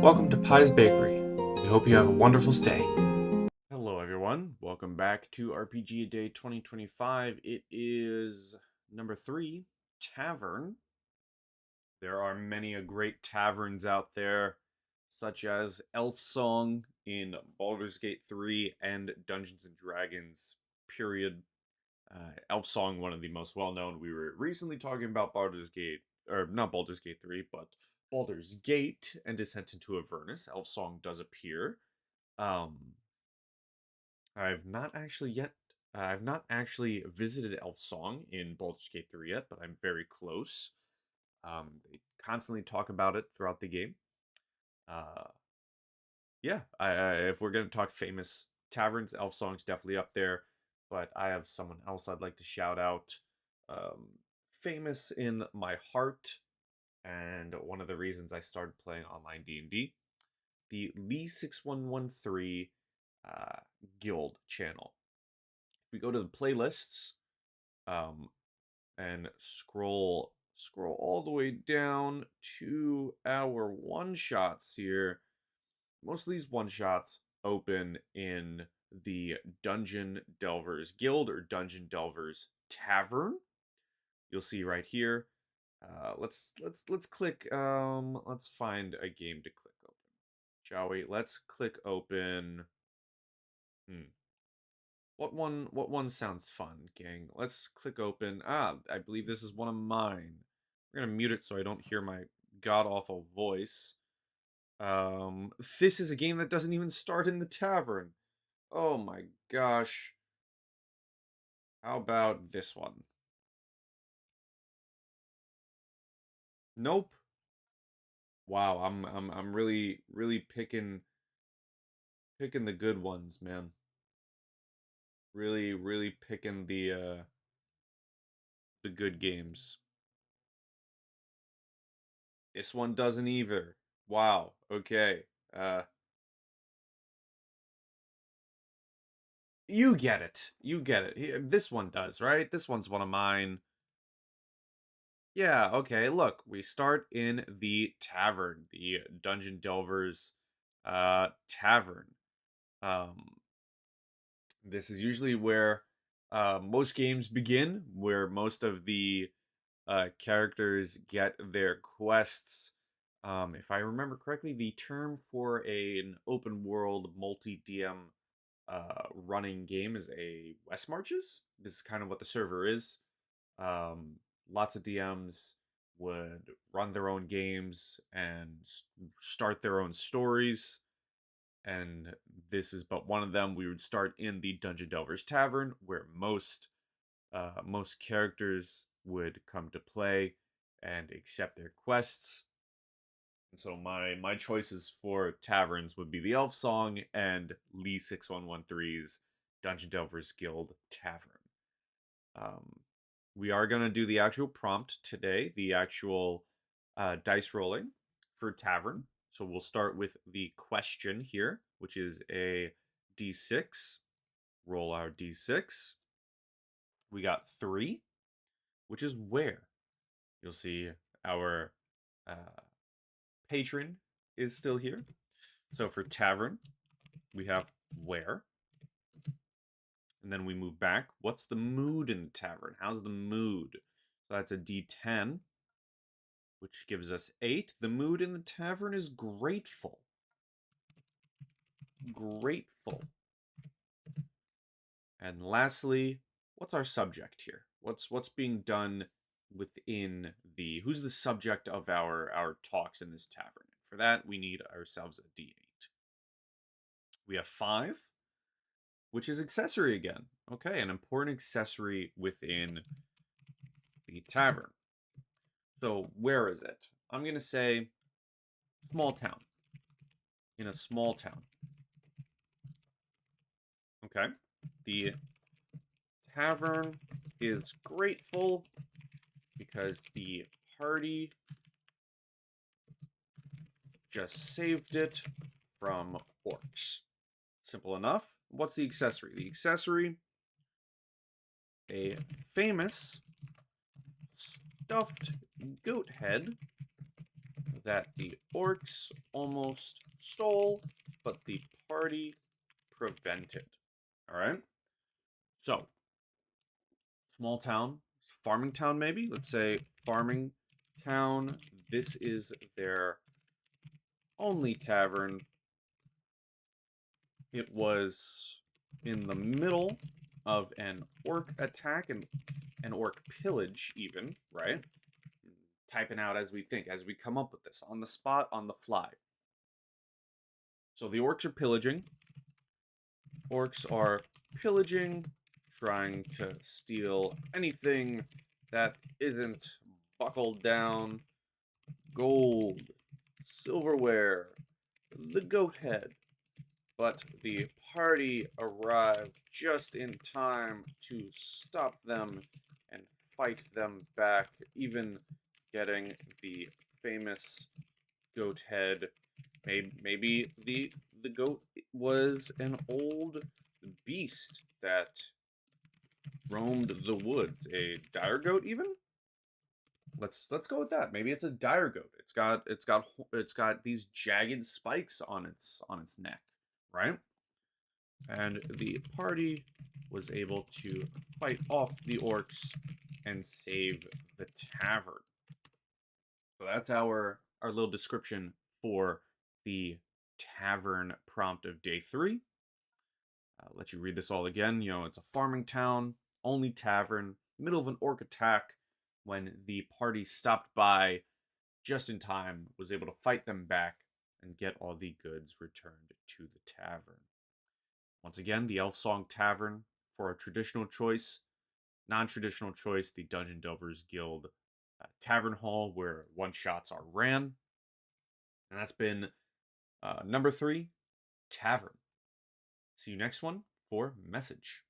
Welcome to Pie's Bakery. We hope you have a wonderful stay. Hello, everyone. Welcome back to RPGaDAY 2025. It is number 3, Tavern. There are many a great taverns out there, such as Elf Song in Baldur's Gate 3 and Dungeons and Dragons, period. Elf Song, one of the most well-known. We were recently talking about Baldur's Gate, or not Baldur's Gate 3, but Baldur's Gate and Descent into Avernus. Elf Song does appear. Um, I've not actually visited Elf Song in Baldur's Gate 3 yet, but I'm very close. They constantly talk about it throughout the game. Uh, yeah, if we're gonna talk famous taverns, Elf Song's definitely up there. But I have someone else I'd like to shout out. Famous in my heart, and one of the reasons I started playing online D&D, the Lee6113 guild channel. If we go to the playlists, um, and scroll all the way down to our one shots here. Most of these one shots open in the Dungeon Delvers Guild or Dungeon Delvers Tavern. You'll see right here. Let's click. Let's find a game to click open, shall we? Let's click open. What one sounds fun, gang? Let's click open. I believe this is one of mine. We're gonna mute it so I don't hear my god-awful voice. This is a game that doesn't even start in the tavern. Oh my gosh. How about this one? Nope. Wow, I'm really picking the good ones, man. Really picking the good games. This one doesn't either. Wow. Okay. You get it. You get it. This one does, right? This one's one of mine. Yeah, okay. Look, we start in the tavern, the Dungeon Delvers tavern. Um this is usually where most games begin, where most of the characters get their quests. If I remember correctly, the term for an open world multi DM running game is a West Marches. This is kind of what the server is. Lots of DMs would run their own games and start their own stories. And this is but one of them. We would start in the Dungeon Delvers Tavern, where most characters would come to play and accept their quests. And so my choices for taverns would be the Elf Song and Lee6113's Dungeon Delvers Guild Tavern. We are going to do the actual prompt today, the actual dice rolling for Tavern. So we'll start with the question here, which is a d6. Roll our d6. We got 3, which is where. You'll see our patron is still here. So for Tavern, we have where. And then we move back. What's the mood in the tavern? How's the mood? So that's a d10, which gives us 8. The mood in the tavern is grateful. Grateful. And lastly, what's our subject here? What's being done within the... Who's the subject of our talks in this tavern? For that, we need ourselves a d8. We have 5, which is accessory again. Okay, an important accessory within the tavern. So where is it? I'm going to say small town. In a small town. Okay. The tavern is grateful because the party just saved it from orcs. Simple enough. What's the accessory? The accessory, a famous stuffed goat head that the orcs almost stole, but the party prevented. All right? So, small town, farming town maybe? Let's say farming town. This is their only tavern. It was in the middle of an orc attack and an orc pillage even, right? Typing out as we think, as we come up with this on the spot, on the fly. So the orcs are pillaging. Orcs are pillaging, trying to steal anything that isn't buckled down. Gold, silverware, the goat head. But the party arrived just in time to stop them and fight them back, even getting the famous goat head. Maybe the goat was an old beast that roamed the woods, a dire goat even. Let's go with that. Maybe it's a dire goat. It's got these jagged spikes on its neck, right? And the party was able to fight off the orcs and save the tavern. So that's our little description for the tavern prompt of day 3. I'll let you read this all again. It's a farming town, only tavern, middle of an orc attack. When the party stopped by just in time, was able to fight them back and get all the goods returned to the tavern. Once again, the Elf Song Tavern for a traditional choice. Non-traditional choice, the Dungeon Delvers Guild Tavern Hall, where one-shots are ran. And that's been number 3, Tavern. See you next one for Message.